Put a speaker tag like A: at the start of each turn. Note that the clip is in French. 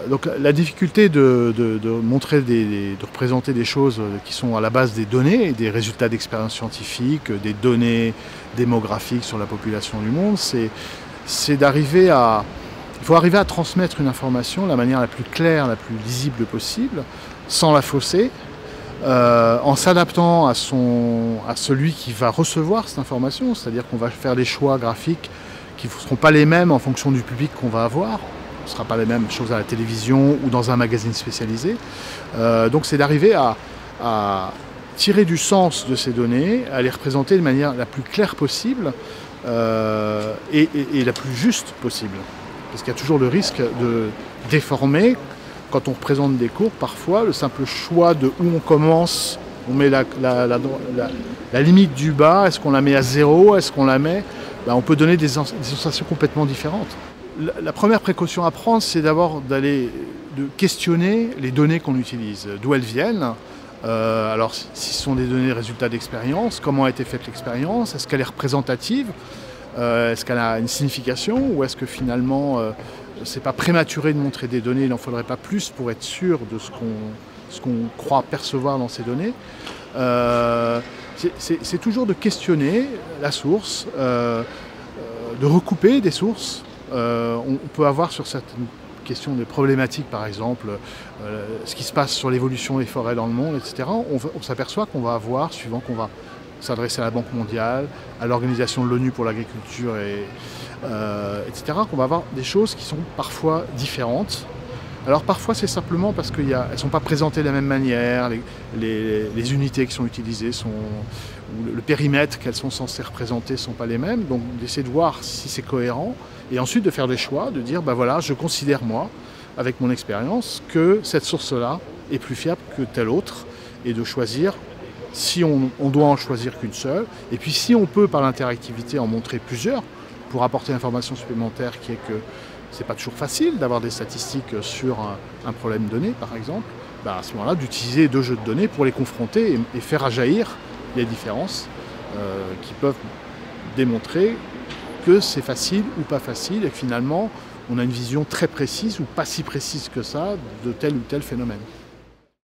A: Donc la difficulté de montrer, de représenter des choses qui sont à la base des données, des résultats d'expériences scientifiques, des données démographiques sur la population du monde, c'est d'arriver à... Il faut arriver à transmettre une information de la manière la plus claire, la plus lisible possible, sans la fausser, en s'adaptant à celui qui va recevoir cette information, c'est-à-dire qu'on va faire des choix graphiques qui ne seront pas les mêmes en fonction du public qu'on va avoir. Ce ne sera pas la même chose à la télévision ou dans un magazine spécialisé. Donc c'est d'arriver à tirer du sens de ces données, à les représenter de manière la plus claire possible et la plus juste possible. Parce qu'il y a toujours le risque de déformer. Quand on représente des cours, parfois, le simple choix de où on commence, on met la limite du bas, est-ce qu'on la met à 0, est-ce qu'on la met... on peut donner des sensations complètement différentes. La première précaution à prendre, c'est d'abord de questionner les données qu'on utilise, d'où elles viennent. Alors, si ce sont des données résultats d'expérience, comment a été faite l'expérience, est-ce qu'elle est représentative, est-ce qu'elle a une signification, ou est-ce que finalement, c'est pas prématuré de montrer des données, il n'en faudrait pas plus pour être sûr de ce qu'on croit percevoir dans ces données. C'est toujours de questionner la source, de recouper des sources. On peut avoir sur certaines questions des problématiques, par exemple, ce qui se passe sur l'évolution des forêts dans le monde, etc. On s'aperçoit qu'on va avoir, suivant qu'on va s'adresser à la Banque mondiale, à l'Organisation de l'ONU pour l'agriculture, etc., qu'on va avoir des choses qui sont parfois différentes. Alors parfois c'est simplement parce qu'elles ne sont pas présentées de la même manière, les unités qui sont utilisées, le périmètre qu'elles sont censées représenter ne sont pas les mêmes, donc d'essayer de voir si c'est cohérent, et ensuite de faire des choix, de dire voilà, je considère moi, avec mon expérience, que cette source-là est plus fiable que telle autre, et de choisir si on doit en choisir qu'une seule, et puis si on peut par l'interactivité en montrer plusieurs, pour apporter l'information supplémentaire qui est que c'est pas toujours facile d'avoir des statistiques sur un problème donné, par exemple, à ce moment-là, d'utiliser deux jeux de données pour les confronter et faire jaillir les différences qui peuvent démontrer que c'est facile ou pas facile et que finalement, on a une vision très précise ou pas si précise que ça de tel ou tel phénomène.